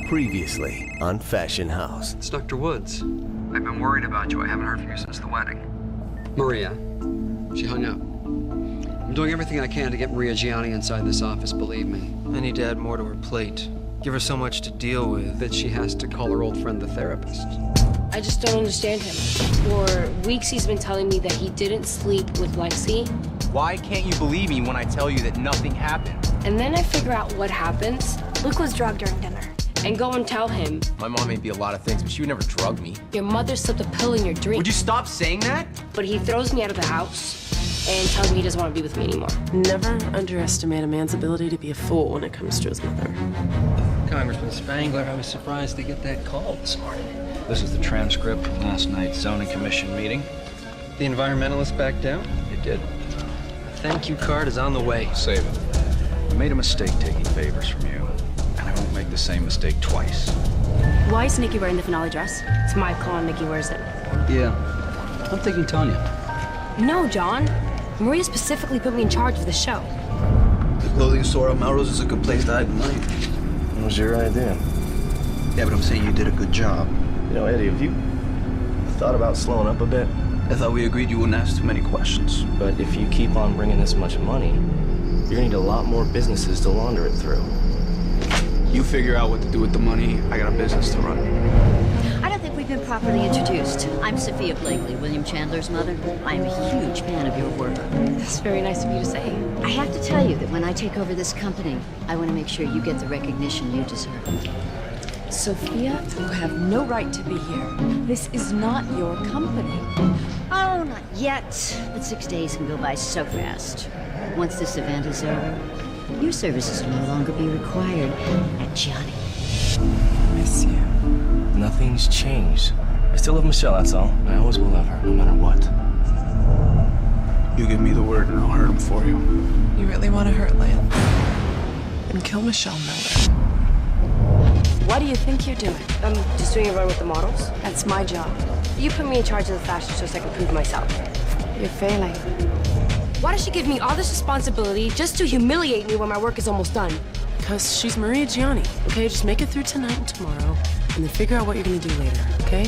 Previously on Fashion House. It's Dr. Woods. I've been worried about you. I haven't heard from you since the wedding. Maria. She hung up. I'm doing everything I can to get Maria Gianni inside this office, believe me. I need to add more to her plate. Give her so much to deal with. That she has to call her old friend the therapist. I just don't understand him. For weeks he's been telling me that he didn't sleep with Lexi. Why can't you believe me when I tell you that nothing happened? And then I figure out what happens Luke was drugged during dinner. and go and tell him, My mom may be a lot of things, but she would never drug me. your mother slipped a pill in your drink. Would you stop saying that? But he throws me out of the house and tells me he doesn't want to be with me anymore. Never underestimate a man's ability to be a fool when it comes to his mother. Congressman Spangler, I was surprised to get that call this morning. This is the transcript from last night's zoning commission meeting. The environmentalists backed down? It did. A thank you card is on the way. Save it. I made a mistake taking favors from you, and I won't make the same mistake twice. Why is Nikki wearing the finale dress? It's my call and Nikki wears it. Yeah, I'm thinking Tanya. No, John. Maria specifically put me in charge of the show. The clothing store on Melrose is a good place to hide the money. What was your idea? Yeah, but I'm saying you did a good job. You know, Eddie, have you thought about slowing up a bit? I thought we agreed you wouldn't ask too many questions. But if you keep on bringing this much money, you're gonna need a lot more businesses to launder it through. You figure out what to do with the money. I got a business to run. I don't think we've been properly introduced. I'm Sophia Blakely, William Chandler's mother. I'm a huge fan of your work. That's very nice of you to say. I have to tell you that when I take over this company, I want to make sure you get the recognition you deserve. Sophia, you have no right to be here. This is not your company. Oh, not yet. But 6 days can go by so fast. Once this event is over, your services will no longer be required at Gianni. Miss you. Nothing's changed. I still love Michelle, that's all. I always will love her, no matter what. You give me the word and I'll hurt him for you. You really want to hurt Lance? And kill Michelle Miller. What do you think you're doing? I'm just doing a run with the models. That's my job. You put me in charge of the fashion show so I can prove myself. You're failing. Why does she give me all this responsibility just to humiliate me when my work is almost done? Because she's Maria Gianni, okay? Just make it through tonight and tomorrow, and then figure out what you're gonna do later, okay?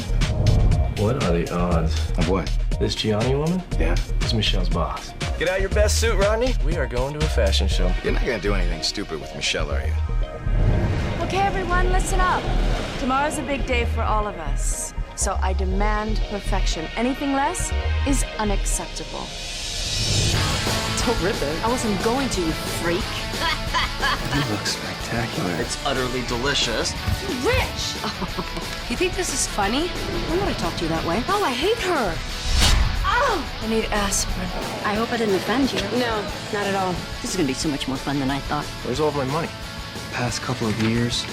What are the odds? Of what? This Gianni woman Yeah? is Michelle's boss. Get out your best suit, Rodney. We are going to a fashion show. You're not gonna do anything stupid with Michelle, are you? Okay, everyone, listen up. Tomorrow's a big day for all of us. So I demand perfection. Anything less is unacceptable. Don't rip it. I wasn't going to, you freak. You look spectacular. It's utterly delicious. Rich! You think this is funny? I'm gonna talk to you that way. Oh, I hate her. Oh! I need aspirin. I hope I didn't offend you. No, not at all. This is gonna be so much more fun than I thought. Where's all of my money? Past couple of years,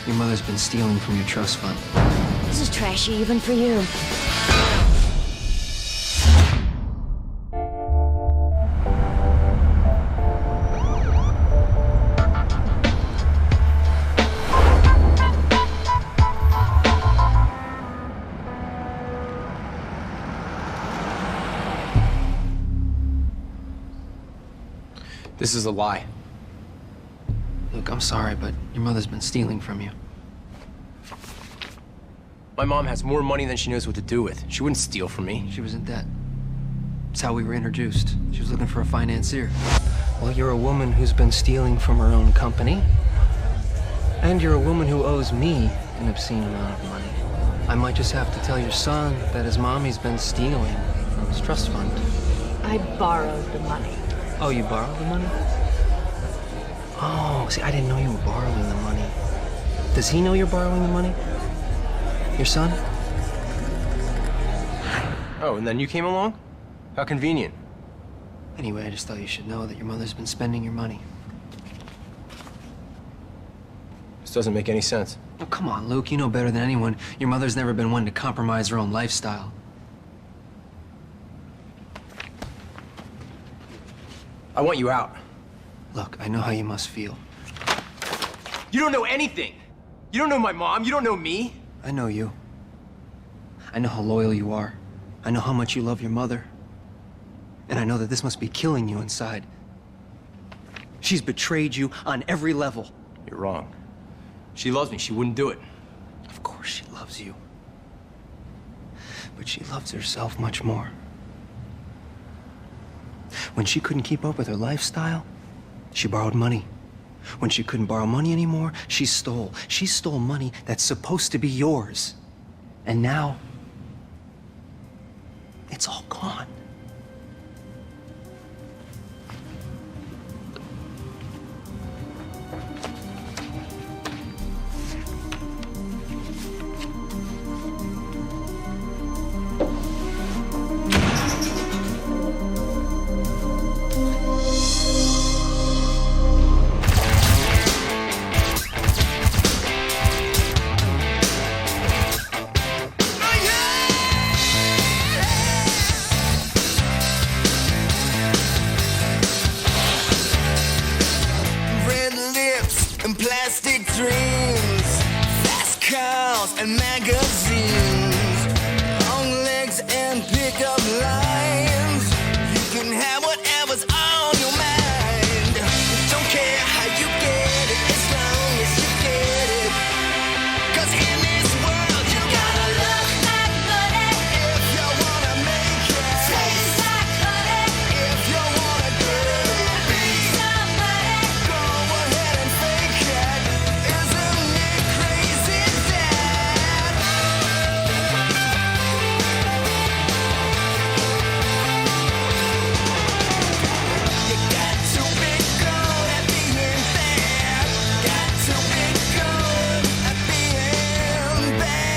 your mother's been stealing from your trust fund. This is trashy even for you. This is a lie. Look, I'm sorry, but your mother's been stealing from you. My mom has more money than she knows what to do with. She wouldn't steal from me. She was in debt. That's how we were introduced. She was looking for a financier. Well, you're a woman who's been stealing from her own company. And you're a woman who owes me an obscene amount of money. I might just have to tell your son that his mommy's been stealing from his trust fund. I borrowed the money. Oh, you borrowed the money? Oh, see, I didn't know you were borrowing the money. Does he know you're borrowing the money? Your son? Oh, and then you came along? How convenient. Anyway, I just thought you should know that your mother's been spending your money. This doesn't make any sense. Oh, come on, Luke. You know better than anyone. Your mother's never been one to compromise her own lifestyle. I want you out. Look, I know how you must feel. You don't know anything. You don't know my mom. You don't know me. I know you. I know how loyal you are. I know how much you love your mother. And I know that this must be killing you inside. She's betrayed you on every level. You're wrong. She loves me. She wouldn't do it. Of course she loves you. But she loves herself much more. When she couldn't keep up with her lifestyle, she borrowed money. When she couldn't borrow money anymore, she stole. She stole money that's supposed to be yours. And now, it's all gone. Plastic dreams, fast cars and magazines, long legs and pickup lines. You can have whatever's on your mind. Don't care how you get it, as long as you get it. 'Cause in this world you gotta look like money if you wanna make it. Taste like honey if you wanna get it. Be somebody, go ahead and fake it. Isn't it crazy that you got to be good at being bad? Got to be good at being bad.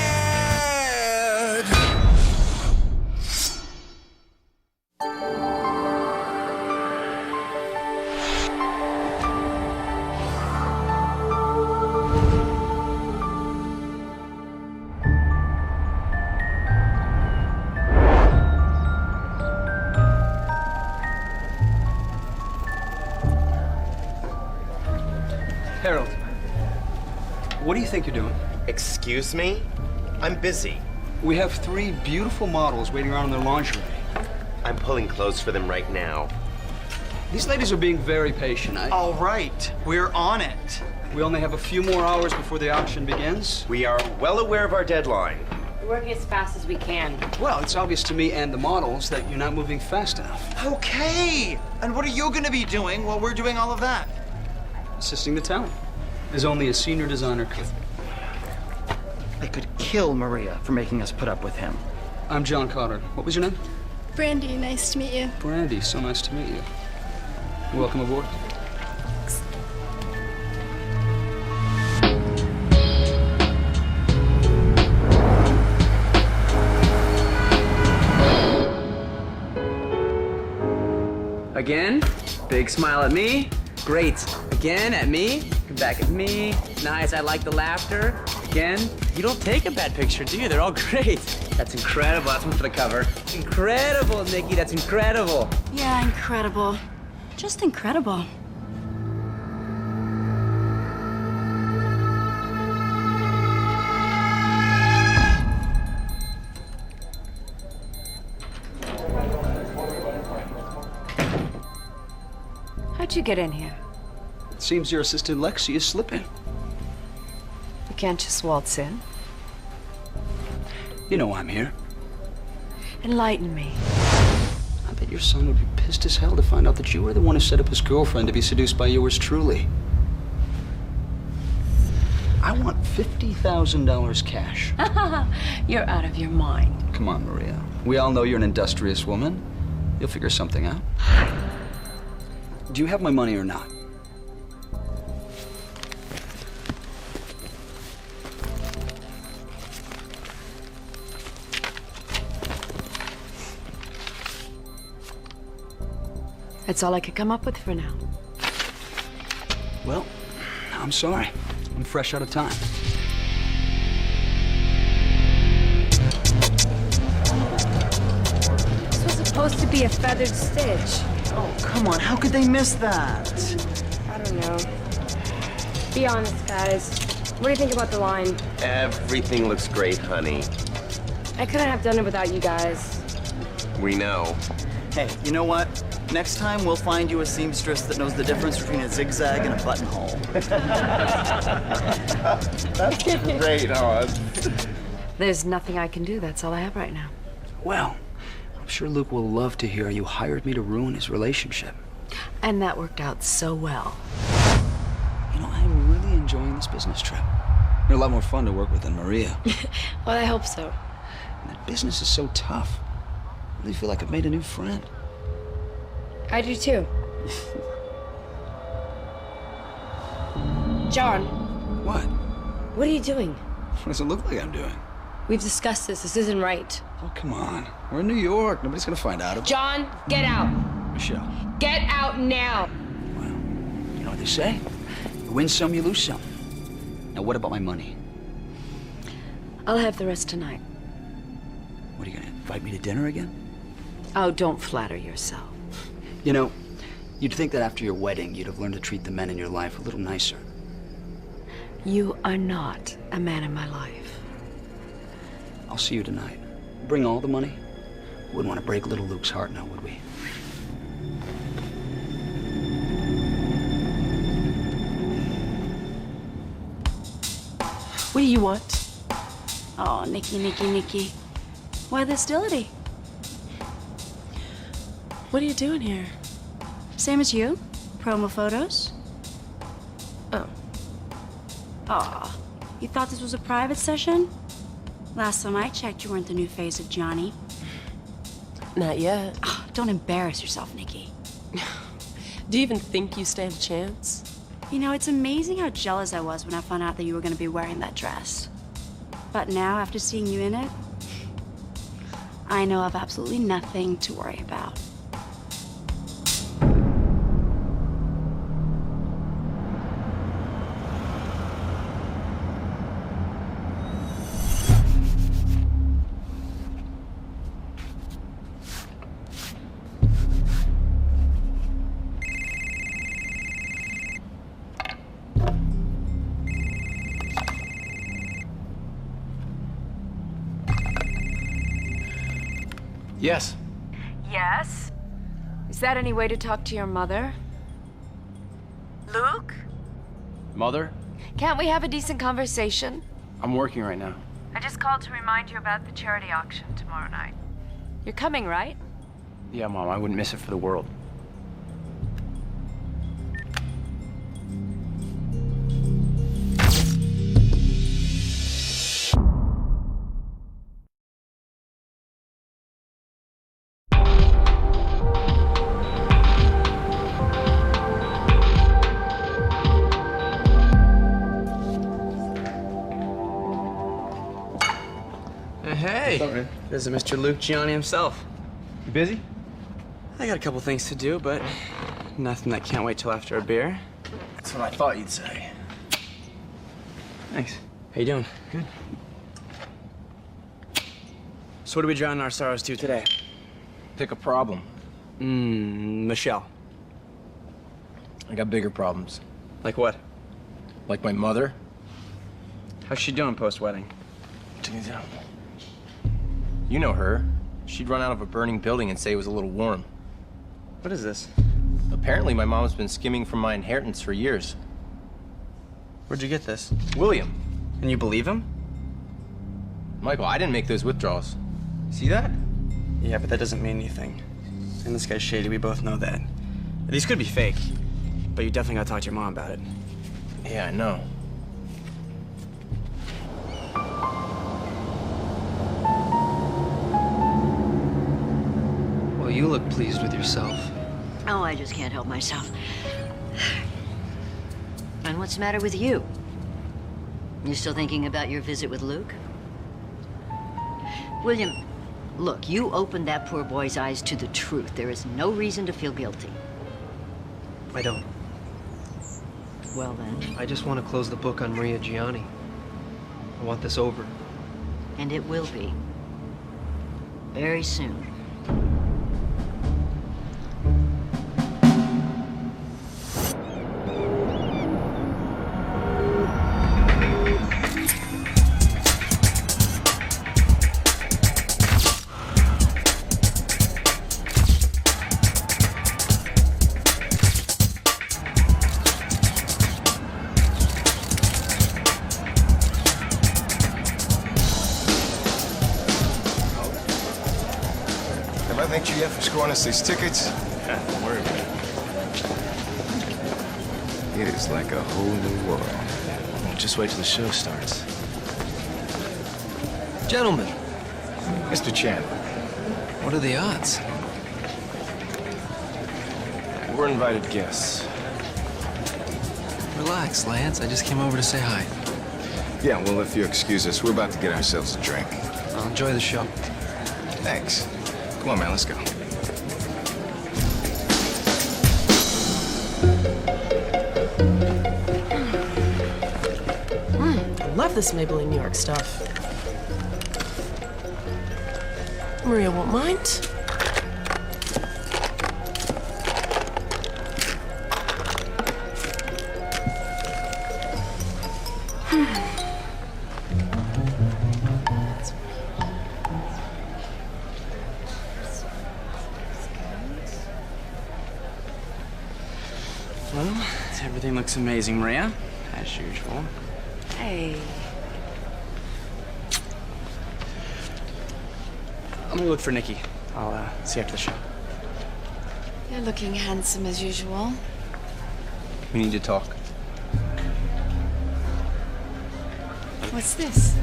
Harold, what do you think you're doing? Excuse me? I'm busy. We have 3 beautiful models waiting around in their lingerie. I'm pulling clothes for them right now. These ladies are being very patient. All right, we're on it. We only have a few more hours before the auction begins. We are well aware of our deadline. We're working as fast as we can. Well, it's obvious to me and the models that you're not moving fast enough. Okay, and what are you gonna be doing while we're doing all of that? Assisting the talent, as only a senior designer could. I could kill Maria for making us put up with him. I'm John Cotter. What was your name? Brandy, nice to meet you. Brandy, so nice to meet you. Welcome aboard. Again, big smile at me. Great. Again at me. Come back at me. Nice, I like the laughter. Again. You don't take a bad picture, do you? They're all great. That's incredible. That's one for the cover. Incredible, Nikki. That's incredible. Yeah, incredible. Just incredible. How'd you get in here? It seems your assistant Lexi is slipping. You can't just waltz in. You know I'm here. Enlighten me. I bet your son would be pissed as hell to find out that you were the one who set up his girlfriend to be seduced by yours truly. I want $50,000 cash. You're out of your mind. Come on, Maria. We all know you're an industrious woman. You'll figure something out. Do you have my money or not? That's all I could come up with for now. Well, I'm sorry. I'm fresh out of time. This was supposed to be a feathered stitch. Oh, come on. How could they miss that? I don't know. Be honest, guys. What do you think about the line? Everything looks great, honey. I couldn't have done it without you guys. We know. Hey, you know what? Next time, we'll find you a seamstress that knows the difference between a zigzag and a buttonhole. That's great, huh? There's nothing I can do. That's all I have right now. Well, I'm sure Luke will love to hear you hired me to ruin his relationship. And that worked out so well. You know, I'm really enjoying this business trip. You're a lot more fun to work with than Maria. Well, I hope so. And that business is so tough. I really feel like I've made a new friend. I do too. John. What? What are you doing? What does it look like I'm doing? We've discussed this. This isn't right. Oh, come on. We're in New York. Nobody's gonna find out about it. John, get out. Michelle. Get out now. You know what they say? You win some, you lose some. Now, what about my money? I'll have the rest tonight. What, are you gonna invite me to dinner again? Oh, don't flatter yourself. You know, you'd think that after your wedding, you'd have learned to treat the men in your life a little nicer. You are not a man in my life. I'll see you tonight. Bring all the money. Wouldn't want to break little Luke's heart now, would we? What do you want? Oh, Nikki. Why the hostility? What are you doing here? Same as you? Promo photos? Oh. Aw, you thought this was a private session? Last time I checked, you weren't the new face of Johnny. Not yet. Oh, don't embarrass yourself, Nikki. Do you even think you stand a chance? You know, it's amazing how jealous I was when I found out that you were going to be wearing that dress. But now, after seeing you in it, I know I've absolutely nothing to worry about. Yes. Yes? Is that any way to talk to your mother? Luke? Mother? Can't we have a decent conversation? I'm working right now. I just called to remind you about the charity auction tomorrow night. You're coming, right? Yeah, Mom, I wouldn't miss it for the world. Hey, there's Mr. Luke Gianni himself. You busy? I got a couple things to do, but nothing that can't wait till after a beer. That's what I thought you'd say. Thanks. How you doing? Good. So what are we drowning our sorrows to today? Pick a problem. Michelle. I got bigger problems. Like what? Like my mother. How's she doing post-wedding? You know her. She'd run out of a burning building and say it was a little warm. What is this? Apparently, my mom's been skimming from my inheritance for years. Where'd you get this? William. And you believe him? Michael, I didn't make those withdrawals. See that? Yeah, but that doesn't mean anything. And this guy's shady, we both know that. These could be fake, but you definitely gotta talk to your mom about it. Yeah, I know. Well, you look pleased with yourself. Oh, I just can't help myself. And what's the matter with you? You still thinking about your visit with Luke? William, look, you opened that poor boy's eyes to the truth. There is no reason to feel guilty. I don't. Well, then. I just want to close the book on Maria Gianni. I want this over. And it will be. Very soon. thanked you yet for scoring us these tickets? Yeah, don't worry about it. It is like a whole new world. Well, just wait till the show starts. Gentlemen, Mr. Chandler, what are the odds? We're invited guests. Relax, Lance. I just came over to say hi. yeah, well, if you excuse us, we're about to get ourselves a drink. I'll enjoy the show. Thanks. Come on, man, let's go. I love this Maybelline New York stuff. Maria won't mind. Well, everything looks amazing, Maria, as usual. Hey. I'm gonna look for Nikki. I'll see you after the show. You're looking handsome as usual. We need to talk. What's this?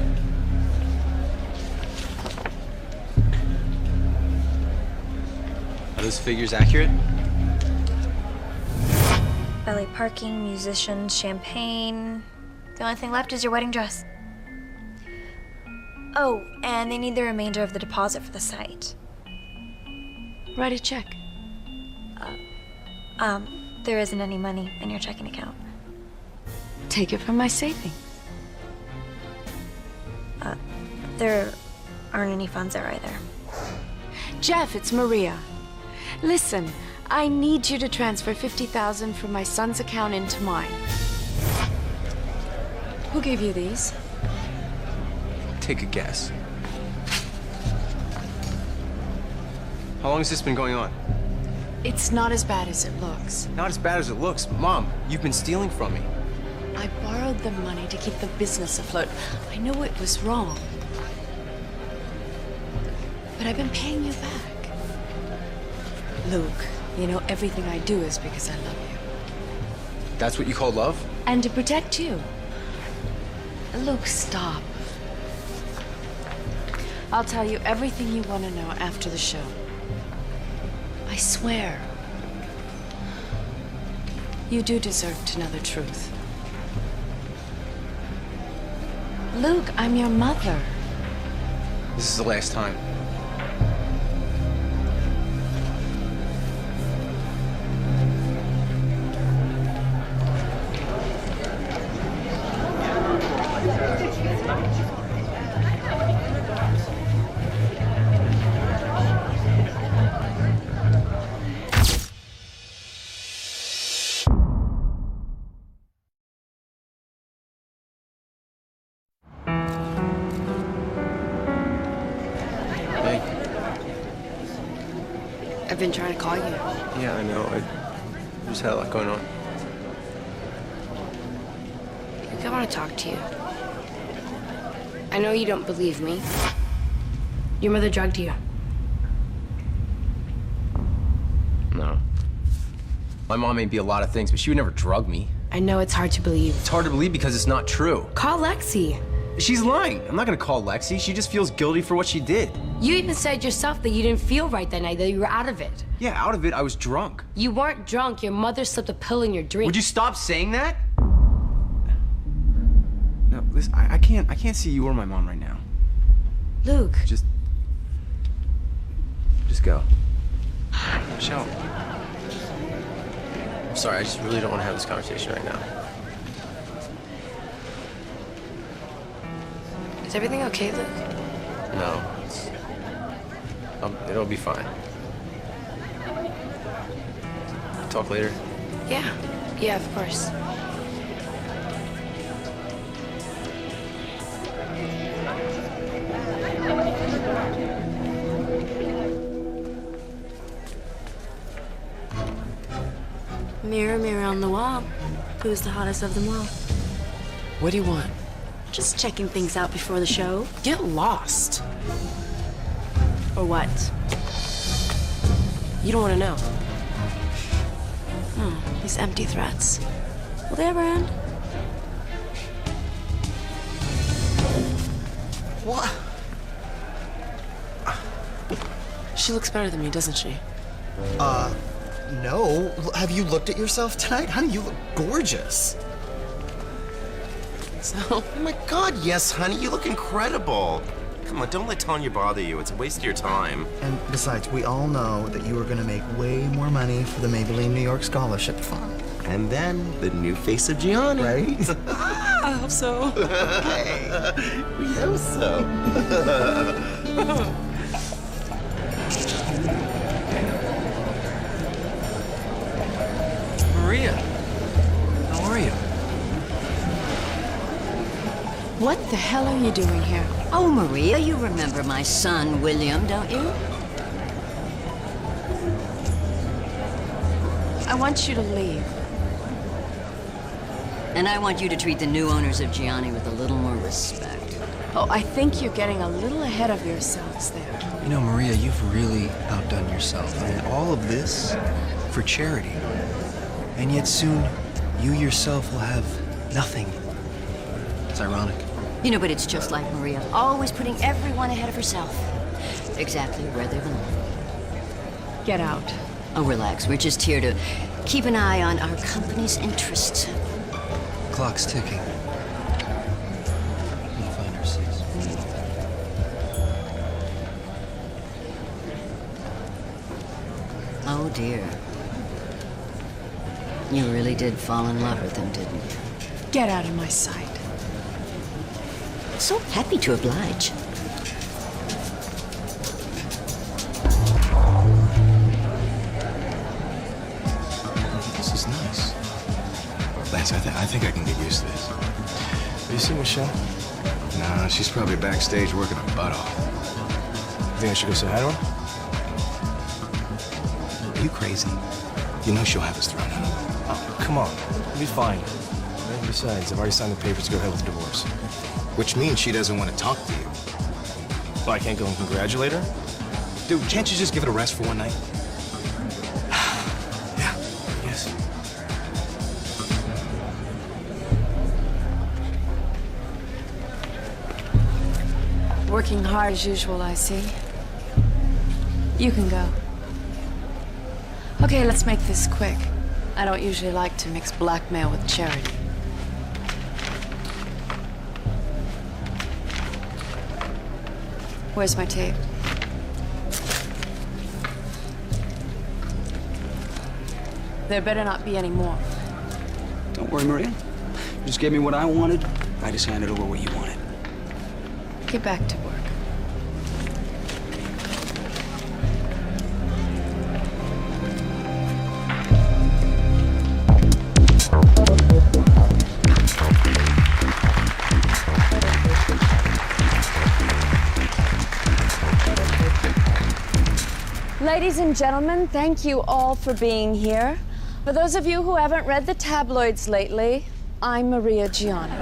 Are those figures accurate? Valet parking, musicians, champagne. The only thing left is your wedding dress. Oh, and they need the remainder of the deposit for the site. Write a check. There isn't any money in your checking account. Take it from my saving. There aren't any funds there either. Jeff, it's Maria. Listen, I need you to transfer $50,000 from my son's account into mine. Who gave you these? Take a guess. How long has this been going on? It's not as bad as it looks. Not as bad as it looks. Mom, you've been stealing from me. I borrowed the money to keep the business afloat. I know it was wrong. But I've been paying you back. Luke, you know everything I do is because I love you. That's what you call love? And to protect you. Luke, stop. I'll tell you everything you want to know after the show. I swear. You do deserve to know the truth. Luke, I'm your mother. This is the last time. I've been trying to call you. Yeah, I know. I just had a lot going on. I think I want to talk to you. I know you don't believe me. Your mother drugged you. No. My mom may be a lot of things, but she would never drug me. I know it's hard to believe. It's hard to believe because it's not true. Call Lexi. She's lying. I'm not gonna call Lexi. She just feels guilty for what she did. You even said yourself that you didn't feel right that night, that you were out of it. Yeah, out of it, I was drunk. You weren't drunk. Your mother slipped a pill in your drink. Would you stop saying that? No, listen, I can't see you or my mom right now. Luke. Just go. Michelle. I'm sorry, I just really don't want to have this conversation right now. Is everything okay, Luke? No. It'll be fine. Talk later. Yeah, of course. Mirror, mirror on the wall. Who's the hottest of them all? What do you want? Just checking things out before the show. Get lost. Or what? You don't want to know. Oh, these empty threats. Will they ever end? What? She looks better than me, doesn't she? No. Have you looked at yourself tonight? Honey, you look gorgeous. So? Oh my God, yes, honey, you look incredible. Come on, don't let Tanya bother you. It's a waste of your time. And besides, we all know that you are going to make way more money for the Maybelline New York Scholarship Fund. And then the new face of Gianni. Right? I hope so. Hey, we hope so. Maria, how are you? What the hell are you doing here? Oh, Maria, you remember my son, William, don't you? I want you to leave. And I want you to treat the new owners of Gianni with a little more respect. Oh, I think you're getting a little ahead of yourselves there. You know, Maria, you've really outdone yourself. I mean, all of this for charity. And yet soon, you yourself will have nothing. It's ironic. You know, but it's just like Maria, always putting everyone ahead of herself. Exactly where they belong. Get out. Oh, relax. We're just here to keep an eye on our company's interests. Clock's ticking. We'll find our seats. Oh, dear. You really did fall in love with him, didn't you? Get out of my sight. So happy to oblige. This is nice. Lance, I think I can get used to this. Have you seen Michelle? Nah, she's probably backstage working her butt off. You think I should go say hi to her? Are you crazy? You know she'll have us thrown out. Oh, come on. You'll be fine. And besides, I've already signed the papers to go ahead with the divorce. Which means she doesn't want to talk to you. Well, I can't go and congratulate her? Dude, can't you just give it a rest for one night? Yeah, yes. Working hard as usual, I see. You can go. Okay, let's make this quick. I don't usually like to mix blackmail with charity. Where's my tape? There better not be any more. Don't worry, Maria. You just gave me what I wanted. I just handed over what you wanted. Get back to work. Ladies and gentlemen, thank you all for being here. For those of you who haven't read the tabloids lately, I'm Maria Gianni.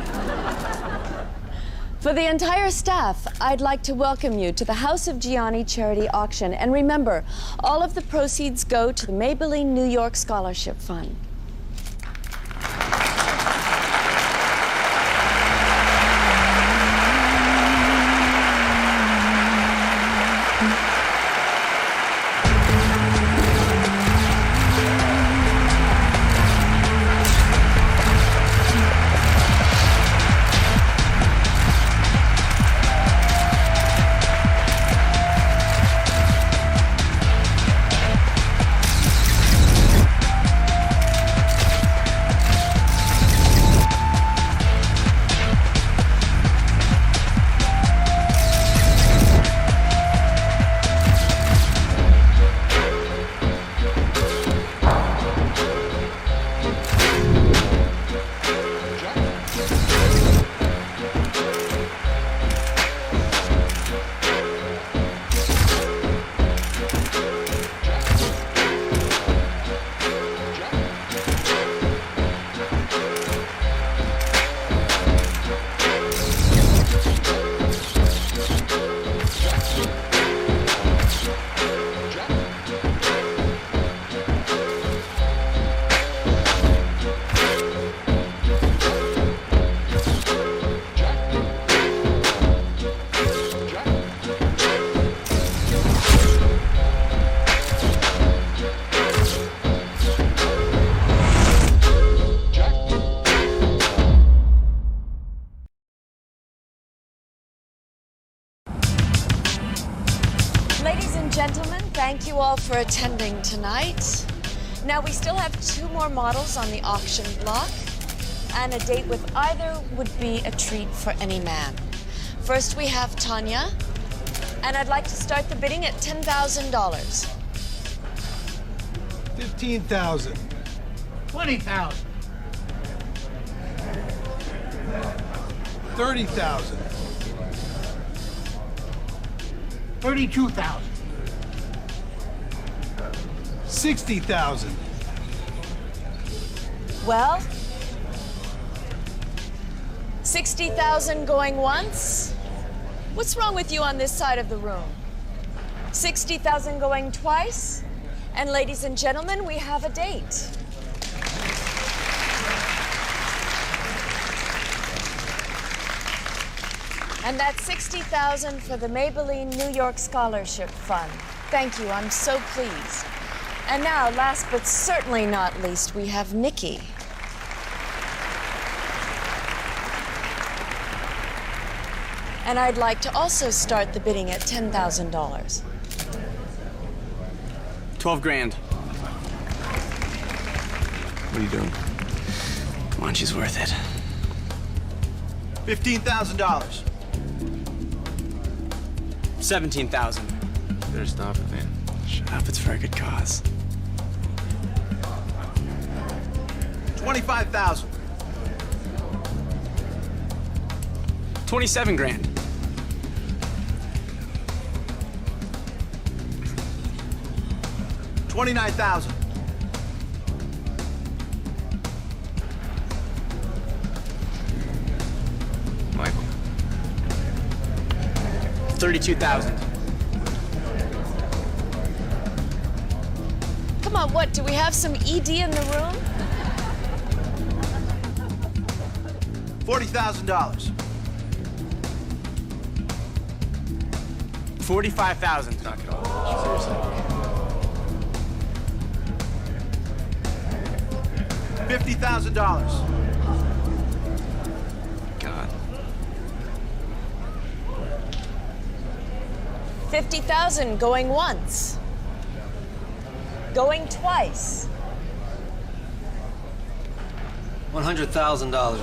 For the entire staff, I'd like to welcome you to the House of Gianni charity auction. And remember, all of the proceeds go to the Maybelline New York Scholarship Fund. you all for attending tonight. Now, we still have 2 more models on the auction block, and a date with either would be a treat for any man. First, we have Tanya, and I'd like to start the bidding at $10,000. 15,000. 20,000. 30,000. 32,000. 60,000. Well, 60,000 going once? What's wrong with you on this side of the room? 60,000 going twice? And ladies and gentlemen, we have a date. And that's 60,000 for the Maybelline New York Scholarship Fund. Thank you, I'm so pleased. And now, last but certainly not least, we have Nikki. And I'd like to also start the bidding at $10,000. 12 grand. What are you doing? Come on, she's worth it. $15,000. 17,000. Better stop it, man. Shut up, it's for a good cause. 25,000. 27 grand. 29,000. 32,000. Come on, what, do we have some ED in the room? $40,000. 45,000. Knock it off. Seriously. $50,000. God. 50,000 going once. Going twice. $100,000.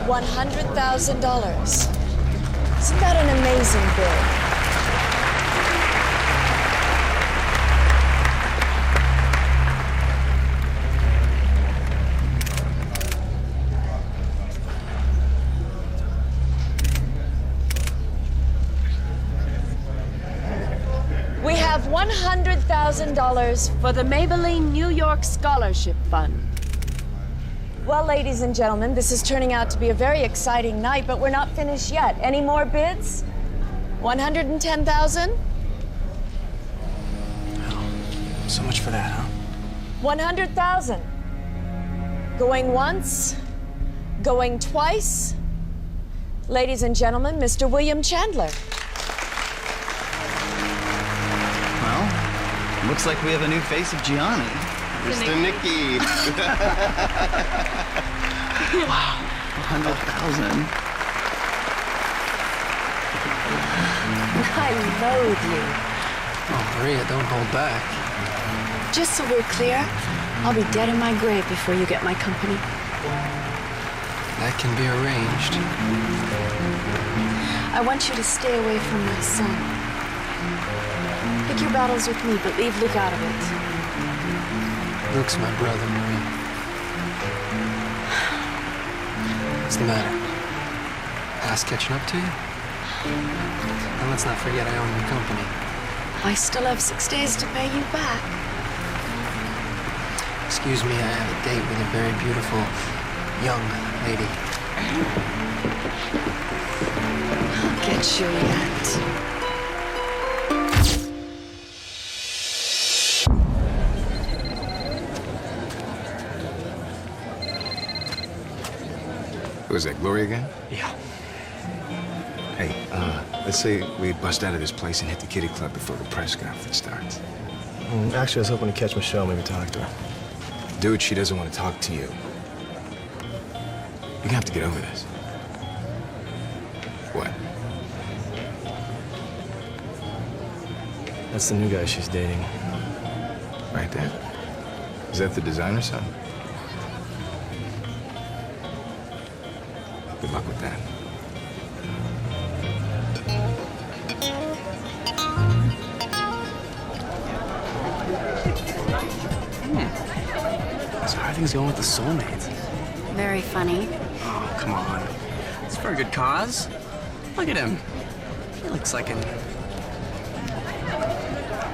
$100,000. Isn't that an amazing bid? We have $100,000 for the Maybelline New York Scholarship Fund. Well, ladies and gentlemen, this is turning out to be a very exciting night, but we're not finished yet. Any more bids? 110,000? So much for that, huh? 100,000. Going once, going twice. Ladies and gentlemen, Mr. William Chandler. Well, looks like we have a new face of Gianni. Mr. Nicky. Wow, 100,000. I loathe you. Oh, Maria, don't hold back. Just so we're clear, I'll be dead in my grave before you get my company. That can be arranged. I want you to stay away from my son. Pick your battles with me, but leave Luke out of it. Luke's my brother, Maria. What's the matter? Past catching up to you? And let's not forget I own your company. I still have 6 days to pay you back. Excuse me, I have a date with a very beautiful young lady. get you yet. Who is that, Gloria again? Yeah. Hey, let's say we bust out of this place and hit the kitty club before the press conference starts. Actually, I was hoping to catch Michelle, maybe talk to her. Dude, she doesn't want to talk to you. You're gonna have to get over this. What? That's the new guy she's dating. Right there? Is that the designer son? Good luck with that. So how are things going with the soulmates? Very funny. Oh, come on. It's for a good cause. Look at him. He looks like an...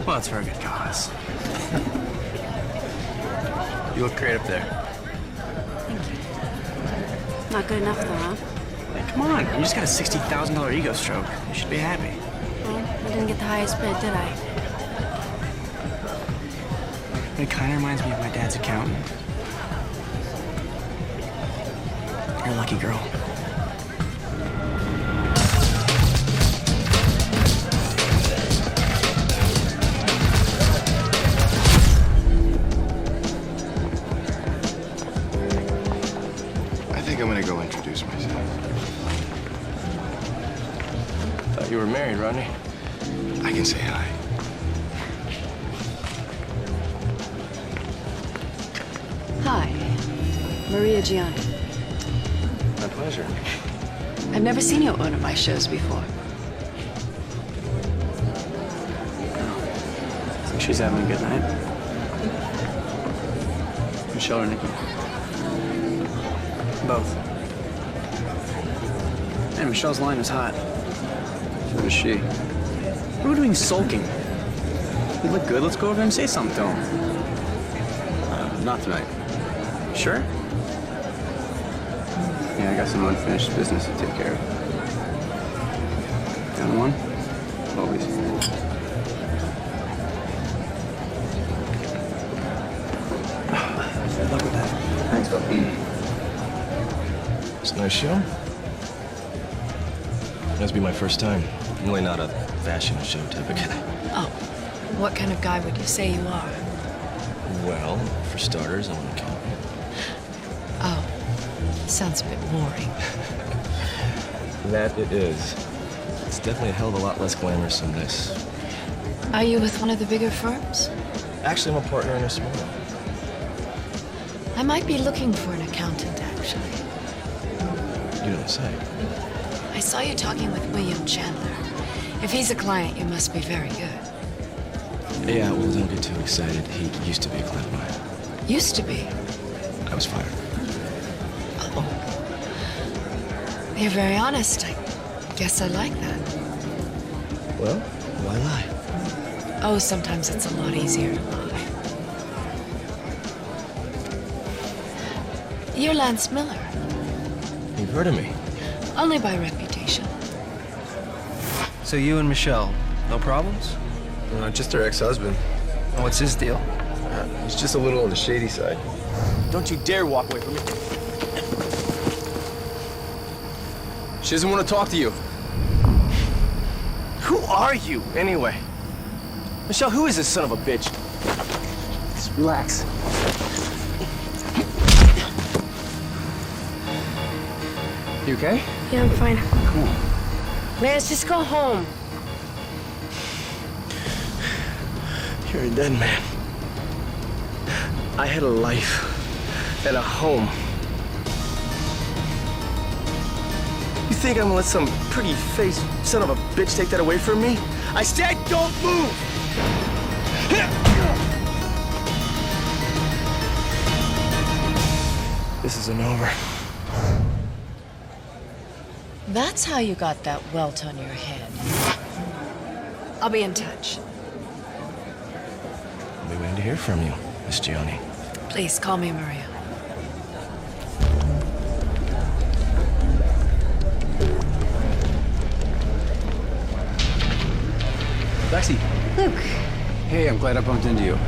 Well, it's for a good cause. You look great up there. Not good enough, though, huh? Hey, come on. You just got a $60,000 ego stroke. You should be happy. Well, I didn't get the highest bid, did I? It kind of reminds me of my dad's accountant. You're a lucky girl. I think I'm gonna go introduce myself. Thought you were married, Rodney. I can say hi. Hi, Maria Gianni. My pleasure. I've never seen you at one of my shows before. Think she's having a good night. Michelle or Nikki? Both. And Michelle's line was hot. So was she. What are we doing sulking? You look good. Let's go over and say something to him. Not tonight. Sure? Yeah, I got some unfinished business to take care of. Down one? Always. Good luck with that. Thanks, Bill. It's a nice show. Must be my first time. I'm really not a fashion show type of guy. Oh, what kind of guy would you say you are? Well, for starters, I'm an accountant. Oh, sounds a bit boring. That it is. It's definitely a hell of a lot less glamorous than this. Are you with one of the bigger firms? Actually, I'm a partner in a small one. I might be looking for an accountant, actually. You don't say. I saw you talking with William Chandler. If he's a client, you must be very good. Yeah, well, don't get too excited. He used to be a client of mine. Used to be. I was fired. Oh. You're very honest. I guess I like that. Well, why lie? Oh, sometimes it's a lot easier to lie. You're Lance Miller. You've heard of me. Only by reputation. So you and Michelle, no problems? Just her ex-husband. What's his deal? He's just a little on the shady side. Don't you dare walk away from me. She doesn't want to talk to you. Who are you, anyway? Michelle, who is this son of a bitch? Just relax. You okay? Yeah, I'm fine. Come on. Lance, just go home. You're a dead man. I had a life and a home. You think I'm gonna let some pretty-faced son of a bitch take that away from me? I said don't move! This isn't over. That's how you got that welt on your head. I'll be in touch. I'll be waiting to hear from you, Miss Gianni. Please call me Maria. Lexi. Luke. Hey, I'm glad I bumped into you.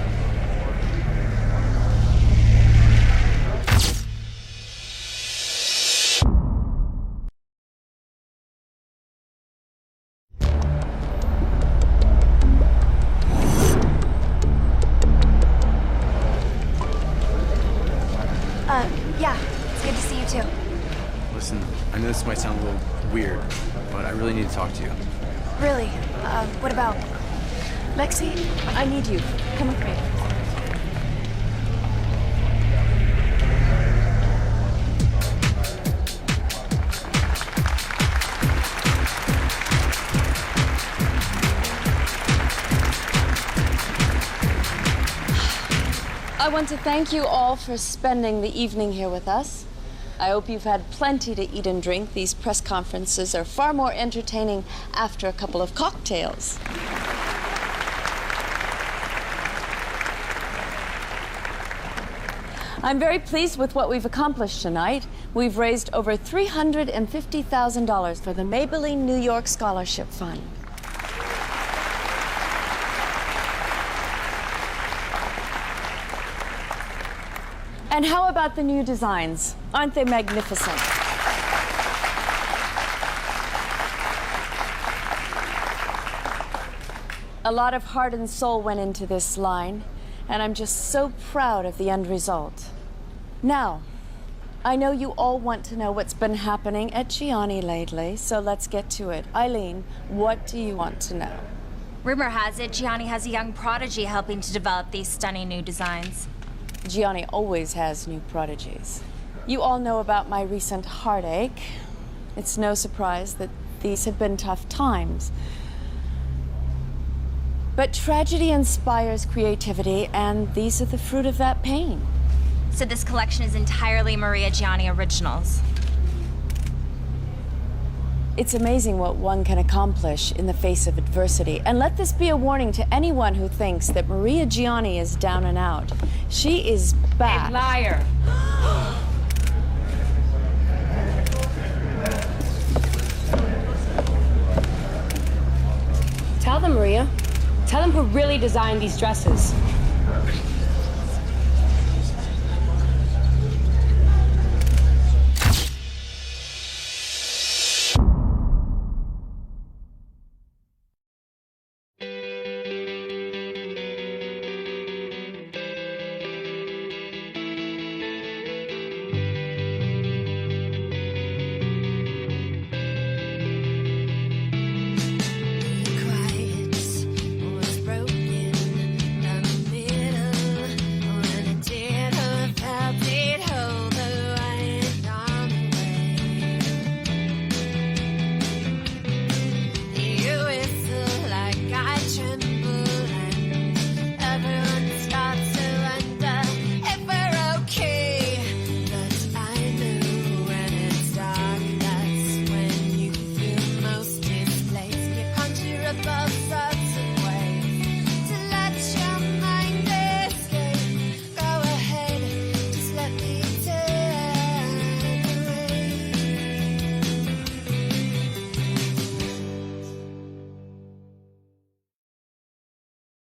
Yeah, it's good to see you too. Listen, I know this might sound a little weird, but I really need to talk to you. Really? What about? Lexi, I need you. Come with me. I want to thank you all for spending the evening here with us. I hope you've had plenty to eat and drink. These press conferences are far more entertaining after a couple of cocktails. I'm very pleased with what we've accomplished tonight. We've raised over $350,000 for the Maybelline New York Scholarship Fund. And how about the new designs? Aren't they magnificent? A lot of heart and soul went into this line, and I'm just so proud of the end result. Now, I know you all want to know what's been happening at Gianni lately, so let's get to it. Eileen, what do you want to know? Rumor has it Gianni has a young prodigy helping to develop these stunning new designs. Gianni always has new prodigies. You all know about my recent heartache. It's no surprise that these have been tough times. But tragedy inspires creativity, and these are the fruit of that pain. So this collection is entirely Maria Gianni originals. It's amazing what one can accomplish in the face of adversity. And let this be a warning to anyone who thinks that Maria Gianni is down and out. She is back. A liar. Tell them, Maria. Tell them who really designed these dresses.